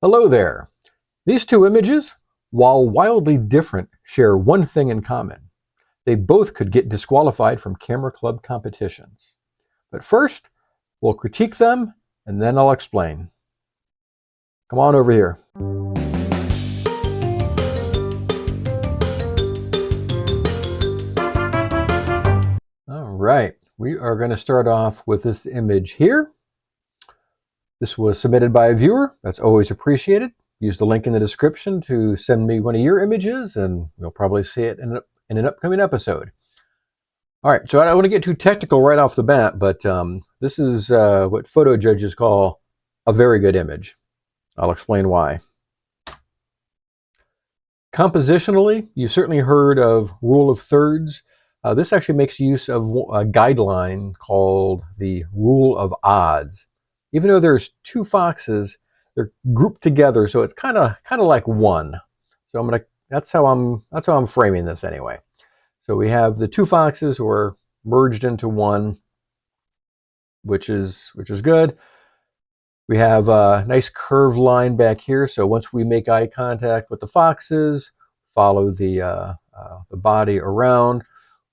Hello there. These two images, while wildly different, share one thing in common. They both could get disqualified from camera club competitions. But first, we'll critique them, and then I'll explain. Come on over here. All right, we are going to start off with this image here. This was submitted by a viewer. That's always appreciated. Use the link in the description to send me one of your images, and you'll probably see it in an upcoming episode. All right, so I don't want to get too technical right off the bat, but this is what photo judges call a very good image. I'll explain why. Compositionally, you've certainly heard of rule of thirds. This actually makes use of a guideline called the rule of odds. Even though there's two foxes, they're grouped together, so it's kind of like one. So that's how I'm framing this anyway. So we have the two foxes who are merged into one, which is good. We have a nice curved line back here. So once we make eye contact with the foxes, follow the body around,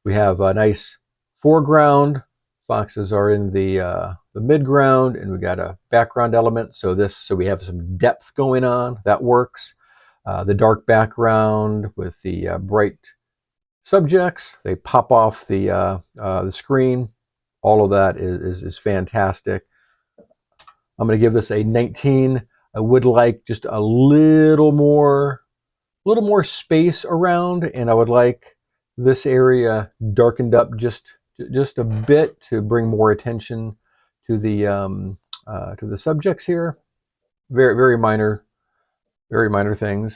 we have a nice foreground. Foxes are in the midground, and we got a background element. So we have some depth going on. That works. The dark background with the bright subjects. They pop off the screen. All of that is fantastic. I'm going to give this a 19. I would like just a little more space around, and I would like this area darkened up just a bit to bring more attention to the subjects here. Very minor things.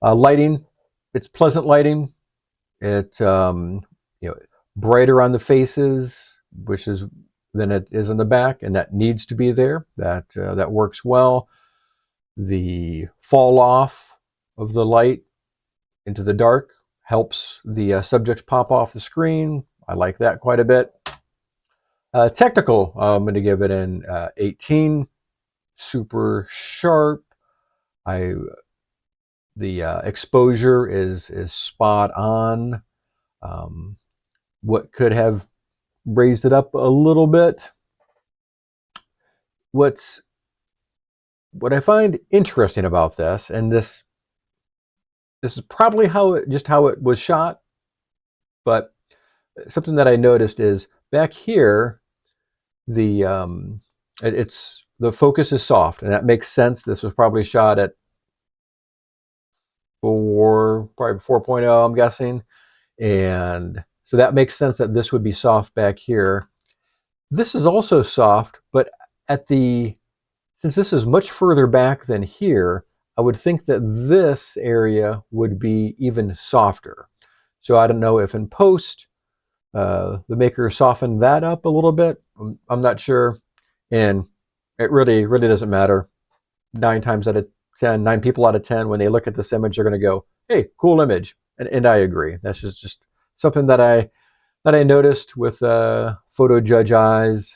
Lighting, it's pleasant lighting. It's brighter on the faces, which is than it is in the back, and that needs to be there. That works well. The fall off of the light into the dark helps the subjects pop off the screen. I like that quite a bit. Technical, I'm going to give it an 18. Super sharp. The exposure is spot on. What could have raised it up a little bit? What I find interesting about this, and this is probably how it was shot, but something that I noticed is back here, the focus is soft, and that makes sense. This was probably shot at probably 4.0, I'm guessing, and so that makes sense that this would be soft back here. This is also soft, but since this is much further back than here, I would think that this area would be even softer. So I don't know if in post the maker softened that up a little bit. I'm not sure, and it really doesn't matter. 9 people out of 10, when they look at this image, they're going to go, "Hey, cool image," and I agree. That's just something that I noticed with photo judge eyes.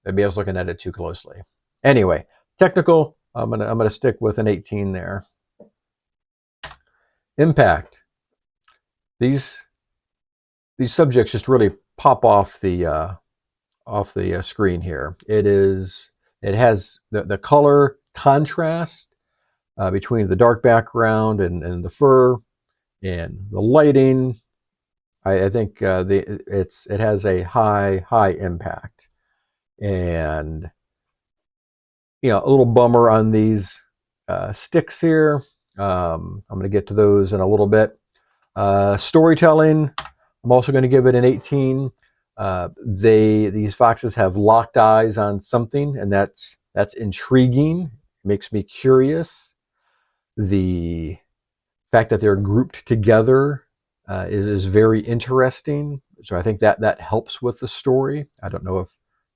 Maybe I was looking at it too closely. Anyway, technical, I'm gonna stick with an 18 there. Impact. These subjects just really pop off the screen here. It has the color contrast between the dark background and the fur and the lighting. I think it has a high impact, and a little bummer on these sticks here. I'm going to get to those in a little bit. Storytelling, I'm also going to give it an 18. These foxes have locked eyes on something, and that's intriguing. It makes me curious. The fact that they're grouped together is very interesting. So I think that helps with the story. I don't know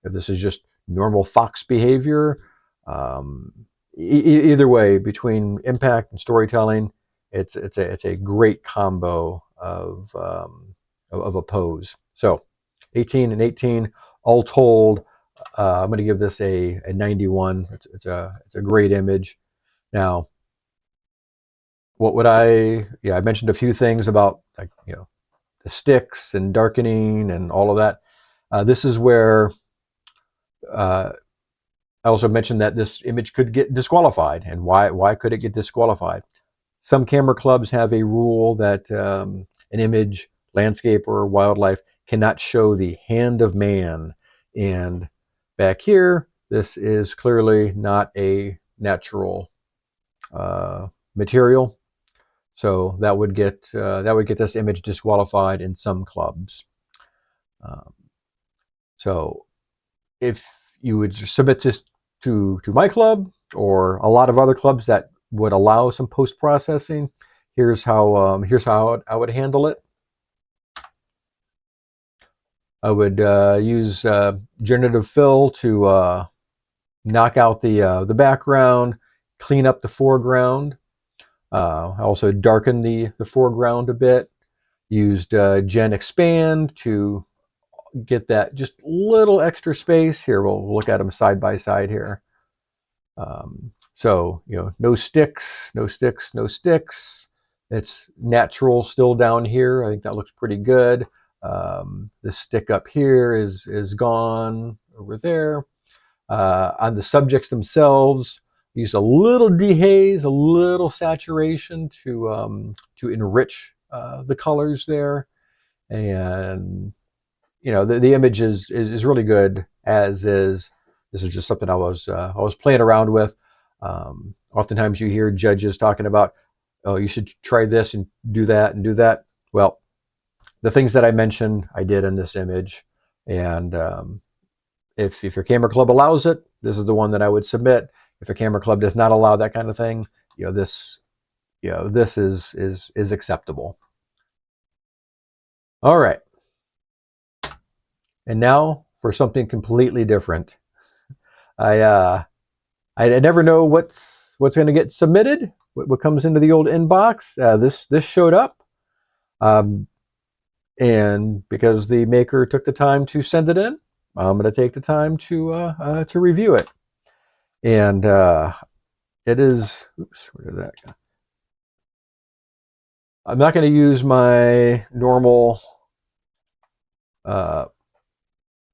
if this is just normal fox behavior. Either way, between impact and storytelling, it's a great combo of a pose. So 18 and 18, all told, I'm going to give this a 91. It's a great image. Now, what would I mentioned a few things about, like, the sticks and darkening and all of that. This is where I also mentioned that this image could get disqualified. And why could it get disqualified? Some camera clubs have a rule that an image, landscape or wildlife, cannot show the hand of man. And back here, this is clearly not a natural material, so that would get this image disqualified in some clubs. Um, so if you would submit this to my club or a lot of other clubs that would allow some post processing, here's how I would handle it. I would use generative fill to knock out the background, clean up the foreground. I also darken the foreground a bit. Used Gen Expand to get that just little extra space. Here, we'll look at them side by side here. So, no sticks, no sticks, no sticks. It's natural still down here. I think that looks pretty good. The stick up here is gone over there. On the subjects themselves, use a little dehaze, a little saturation to enrich the colors there. And the image is really good as is. This is just something I was playing around with. Oftentimes you hear judges talking about, oh, you should try this and do that and do that. Well, the things that I mentioned, I did in this image. And if your camera club allows it, this is the one that I would submit. If a camera club does not allow that kind of thing, this is acceptable. All right. And now for something completely different. I never know what's going to get submitted, what comes into the old inbox. This showed up, and because the maker took the time to send it in, I'm going to take the time to review it. And it is. Oops, where did that go? I'm not going to use my normal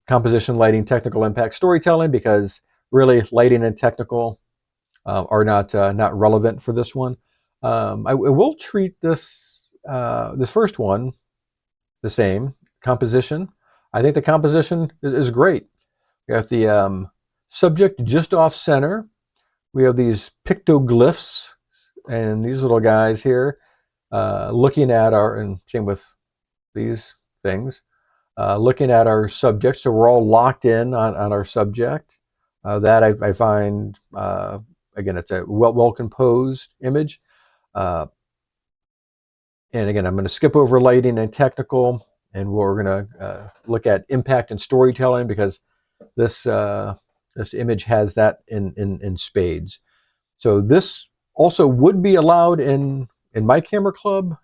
composition, lighting, technical impact, storytelling, because really lighting and technical are not relevant for this one. I will treat this first one the same composition. I think the composition is great. We have the subject just off center. We have these pictoglyphs and these little guys here looking at and same with these things, looking at our subject. So we're all locked in on our subject. That I find, again, it's a well composed image. And again, I'm going to skip over lighting and technical, and we're going to look at impact and storytelling, because this image has that in spades. So this also would be allowed in my camera club,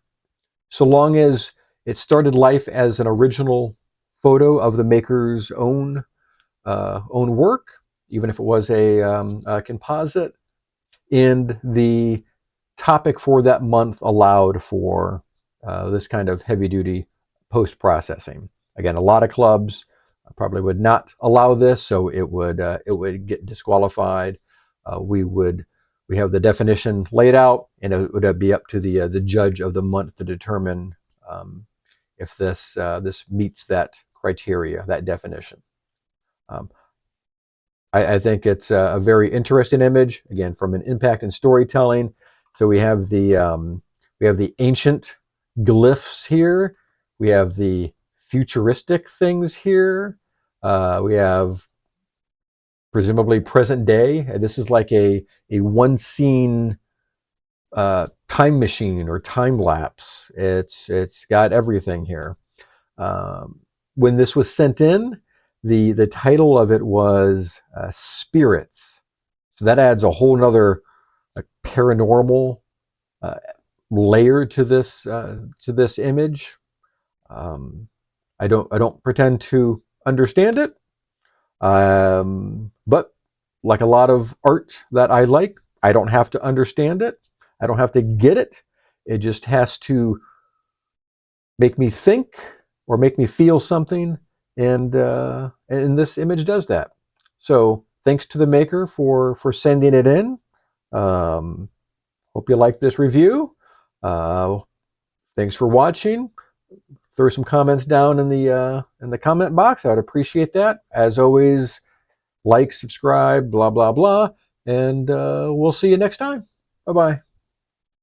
so long as it started life as an original photo of the maker's own work, even if it was a composite, and the topic for that month allowed for this kind of heavy-duty post-processing. Again, a lot of clubs probably would not allow this, so it would get disqualified. We have the definition laid out, and it would be up to the judge of the month to determine if this meets that criteria, that definition. Um, I think it's a very interesting image, again, from an impact and storytelling. So we have the ancient glyphs here. We have the futuristic things here. We have presumably present day. This is like a one scene time machine or time lapse. It's got everything here. When this was sent in, the title of it was Spirits. So that adds a whole nother paranormal layer to this image. I don't pretend to understand it. But like a lot of art that I like, I don't have to understand it. I don't have to get it. It just has to make me think or make me feel something, and this image does that. So thanks to the maker for sending it in. Um, Hope you like this review. Uh, Thanks for watching. Throw some comments down in the comment box. I would appreciate that. As always, like, subscribe, blah blah blah, and we'll see you next time. Bye bye.